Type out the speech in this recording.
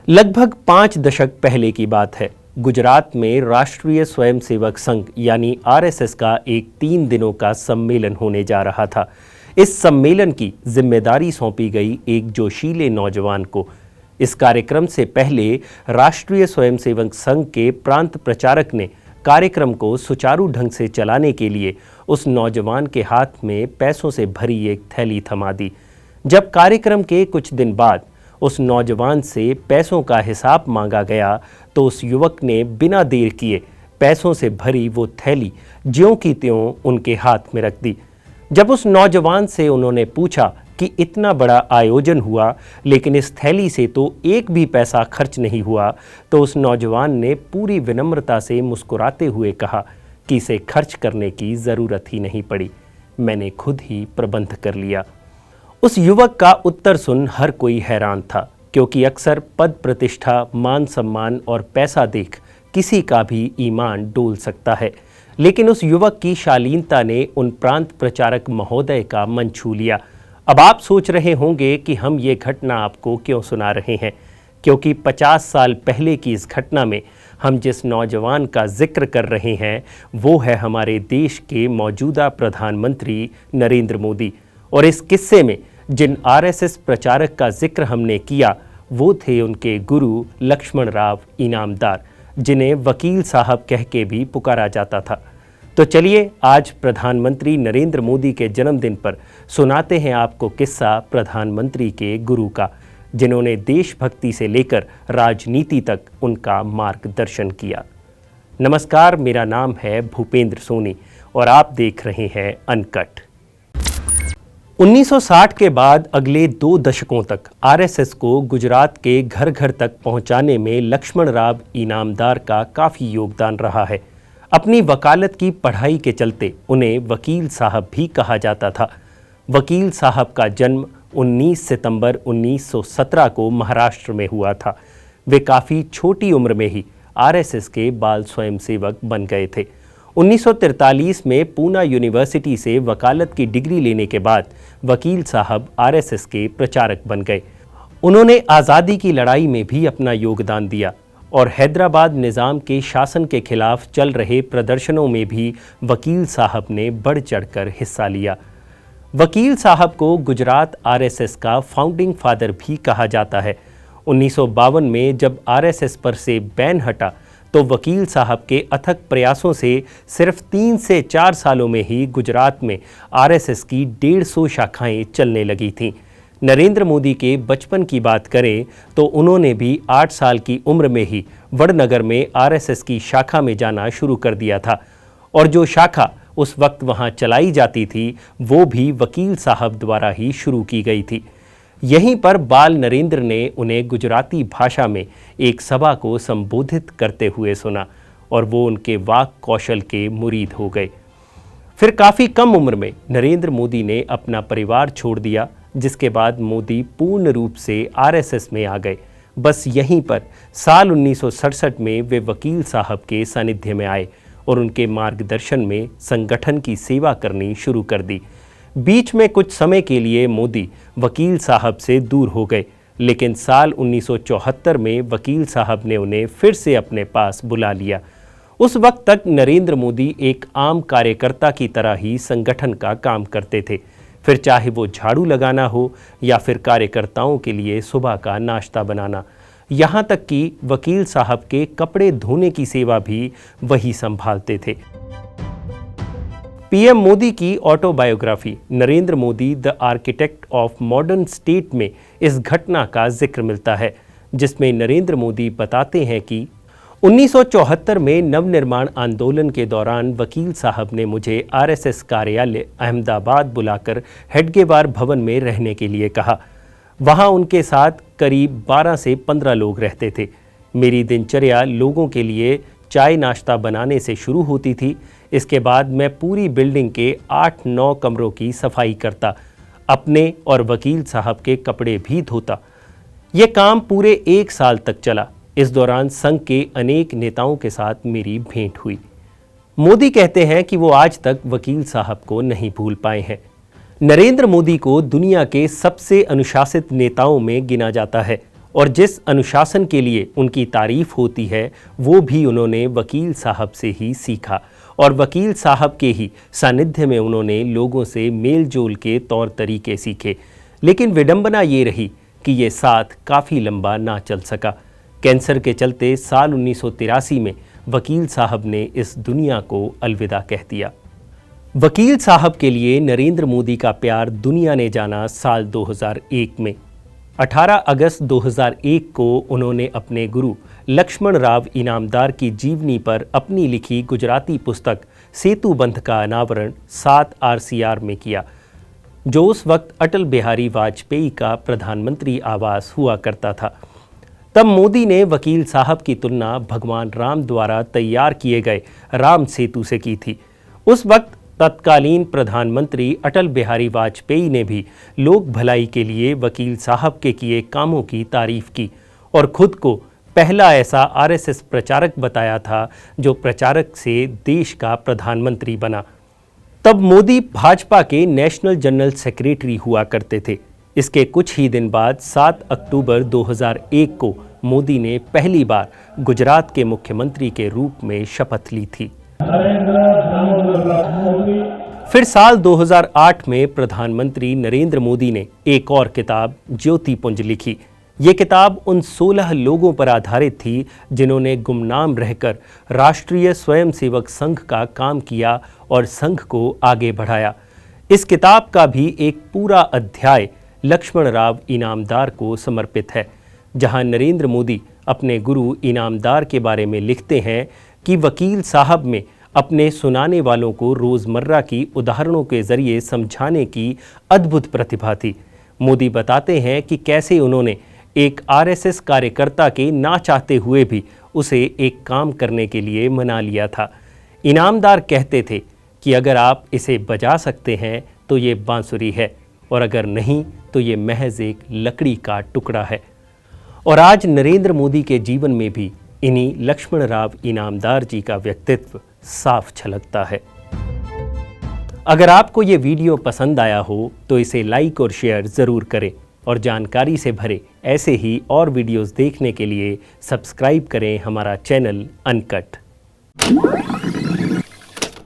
लगभग 5 दशक पहले की बात है। गुजरात में राष्ट्रीय स्वयंसेवक संघ यानी आरएसएस का एक 3 दिनों का सम्मेलन होने जा रहा था। इस सम्मेलन की जिम्मेदारी सौंपी गई एक जोशीले नौजवान को। इस कार्यक्रम से पहले राष्ट्रीय स्वयंसेवक संघ के प्रांत प्रचारक ने कार्यक्रम को सुचारू ढंग से चलाने के लिए उस नौजवान के हाथ में पैसों से भरी एक थैली थमा दी। जब कार्यक्रम के कुछ दिन बाद उस नौजवान से पैसों का हिसाब मांगा गया तो उस युवक ने बिना देर किए पैसों से भरी वो थैली ज्यों की त्यों उनके हाथ में रख दी। जब उस नौजवान से उन्होंने पूछा कि इतना बड़ा आयोजन हुआ लेकिन इस थैली से तो एक भी पैसा खर्च नहीं हुआ, तो उस नौजवान ने पूरी विनम्रता से मुस्कुराते हुए कहा कि इसे खर्च करने की ज़रूरत ही नहीं पड़ी, मैंने खुद ही प्रबंध कर लिया। उस युवक का उत्तर सुन हर कोई हैरान था, क्योंकि अक्सर पद प्रतिष्ठा, मान सम्मान और पैसा देख किसी का भी ईमान डोल सकता है। लेकिन उस युवक की शालीनता ने उन प्रांत प्रचारक महोदय का मन छू लिया। अब आप सोच रहे होंगे कि हम ये घटना आपको क्यों सुना रहे हैं, क्योंकि 50 साल पहले की इस घटना में हम जिस नौजवान का जिक्र कर रहे हैं वो है हमारे देश के मौजूदा प्रधानमंत्री नरेंद्र मोदी। और इस किस्से में जिन आरएसएस प्रचारक का जिक्र हमने किया वो थे उनके गुरु लक्ष्मण राव इनामदार, जिन्हें वकील साहब कह के भी पुकारा जाता था। तो चलिए आज प्रधानमंत्री नरेंद्र मोदी के जन्मदिन पर सुनाते हैं आपको किस्सा प्रधानमंत्री के गुरु का, जिन्होंने देशभक्ति से लेकर राजनीति तक उनका मार्गदर्शन किया। नमस्कार, मेरा नाम है भूपेंद्र सोनी और आप देख रहे हैं अनकट। 1960 के बाद अगले 2 दशकों तक आरएसएस को गुजरात के घर घर तक पहुंचाने में लक्ष्मण राव इनामदार का काफ़ी योगदान रहा है। अपनी वकालत की पढ़ाई के चलते उन्हें वकील साहब भी कहा जाता था। वकील साहब का जन्म 19 सितंबर 1917 को महाराष्ट्र में हुआ था। वे काफ़ी छोटी उम्र में ही आरएसएस के बाल स्वयंसेवक बन गए थे। 1943 में पूना यूनिवर्सिटी से वकालत की डिग्री लेने के बाद वकील साहब आरएसएस के प्रचारक बन गए। उन्होंने आज़ादी की लड़ाई में भी अपना योगदान दिया और हैदराबाद निज़ाम के शासन के खिलाफ चल रहे प्रदर्शनों में भी वकील साहब ने बढ़ चढ़कर हिस्सा लिया। वकील साहब को गुजरात आरएसएस का फाउंडिंग फादर भी कहा जाता है। 1952 में जब आरएसएस पर से बैन हटा तो वकील साहब के अथक प्रयासों से सिर्फ 3 से 4 सालों में ही गुजरात में आरएसएस की 150 शाखाएं चलने लगी थीं। नरेंद्र मोदी के बचपन की बात करें तो उन्होंने भी 8 साल की उम्र में ही वडनगर में आरएसएस की शाखा में जाना शुरू कर दिया था और जो शाखा उस वक्त वहां चलाई जाती थी वो भी वकील साहब द्वारा ही शुरू की गई थी। यहीं पर बाल नरेंद्र ने उन्हें गुजराती भाषा में एक सभा को संबोधित करते हुए सुना और वो उनके वाक कौशल के मुरीद हो गए। फिर काफ़ी कम उम्र में नरेंद्र मोदी ने अपना परिवार छोड़ दिया, जिसके बाद मोदी पूर्ण रूप से आरएसएस में आ गए। बस यहीं पर साल 1967 में वे वकील साहब के सानिध्य में आए और उनके मार्गदर्शन में संगठन की सेवा करनी शुरू कर दी। बीच में कुछ समय के लिए मोदी वकील साहब से दूर हो गए, लेकिन साल 1974 में वकील साहब ने उन्हें फिर से अपने पास बुला लिया। उस वक्त तक नरेंद्र मोदी एक आम कार्यकर्ता की तरह ही संगठन का काम करते थे, फिर चाहे वो झाड़ू लगाना हो या फिर कार्यकर्ताओं के लिए सुबह का नाश्ता बनाना, यहाँ तक कि वकील साहब के कपड़े धोने की सेवा भी वही संभालते थे। पीएम मोदी की autobiography Narendra Modi the architect of modern state में इस घटना का जिक्र मिलता है, जिसमें नरेंद्र मोदी बताते हैं कि 1974 में नवनिर्माण आंदोलन के दौरान वकील साहब ने मुझे आरएसएस कार्यालय अहमदाबाद बुलाकर हेडगेवार भवन में रहने के लिए कहा। वहां उनके साथ करीब 12 से 15 लोग रहते थे। मेरी दिनचर्या लोगों के लिए चाय नाश्ता बनाने से शुरू होती थी। इसके बाद मैं पूरी बिल्डिंग के 8-9 कमरों की सफाई करता, अपने और वकील साहब के कपड़े भी धोता। ये काम पूरे 1 साल तक चला। इस दौरान संघ के अनेक नेताओं के साथ मेरी भेंट हुई। मोदी कहते हैं कि वो आज तक वकील साहब को नहीं भूल पाए हैं। नरेंद्र मोदी को दुनिया के सबसे अनुशासित नेताओं में गिना जाता है और जिस अनुशासन के लिए उनकी तारीफ होती है वो भी उन्होंने वकील साहब से ही सीखा और वकील साहब के ही सानिध्य में उन्होंने लोगों से मेल जोल के तौर तरीके सीखे। लेकिन विडंबना ये रही कि ये साथ काफ़ी लंबा ना चल सका। कैंसर के चलते साल 1983 में वकील साहब ने इस दुनिया को अलविदा कह दिया। वकील साहब के लिए नरेंद्र मोदी का प्यार दुनिया ने जाना साल 2001 में। 18 अगस्त 2001 को उन्होंने अपने गुरु लक्ष्मण राव इनामदार की जीवनी पर अपनी लिखी गुजराती पुस्तक सेतुबंध का अनावरण 7 RCR में किया, जो उस वक्त अटल बिहारी वाजपेयी का प्रधानमंत्री आवास हुआ करता था। तब मोदी ने वकील साहब की तुलना भगवान राम द्वारा तैयार किए गए राम सेतु से की थी। उस वक्त तत्कालीन प्रधानमंत्री अटल बिहारी वाजपेयी ने भी लोक भलाई के लिए वकील साहब के किए कामों की तारीफ की और खुद को पहला ऐसा RSS प्रचारक बताया था जो प्रचारक से देश का प्रधानमंत्री बना। तब मोदी भाजपा के नेशनल जनरल सेक्रेटरी हुआ करते थे। इसके कुछ ही दिन बाद 7 अक्टूबर 2001 को मोदी ने पहली बार गुजरात के मुख्यमंत्री के रूप में शपथ ली थी। फिर साल 2008 में प्रधानमंत्री नरेंद्र मोदी ने एक और किताब ज्योतिपुंज लिखी। ये किताब उन 16 लोगों पर आधारित थी जिन्होंने गुमनाम रहकर राष्ट्रीय स्वयंसेवक संघ का काम किया और संघ को आगे बढ़ाया। इस किताब का भी एक पूरा अध्याय लक्ष्मण राव इनामदार को समर्पित है, जहां नरेंद्र मोदी अपने गुरु इनामदार के बारे में लिखते हैं कि वकील साहब में अपने सुनाने वालों को रोज़मर्रा की उदाहरणों के ज़रिए समझाने की अद्भुत प्रतिभा थी। मोदी बताते हैं कि कैसे उन्होंने एक RSS कार्यकर्ता के ना चाहते हुए भी उसे एक काम करने के लिए मना लिया था। इनामदार कहते थे कि अगर आप इसे बजा सकते हैं तो ये बांसुरी है और अगर नहीं तो ये महज एक लकड़ी का टुकड़ा है। और आज नरेंद्र मोदी के जीवन में भी इन्हीं लक्ष्मण राव इनामदार जी का व्यक्तित्व साफ झलकता है। अगर आपको ये वीडियो पसंद आया हो तो इसे लाइक और शेयर ज़रूर करें और जानकारी से भरे ऐसे ही और वीडियोस देखने के लिए सब्सक्राइब करें हमारा चैनल अनकट।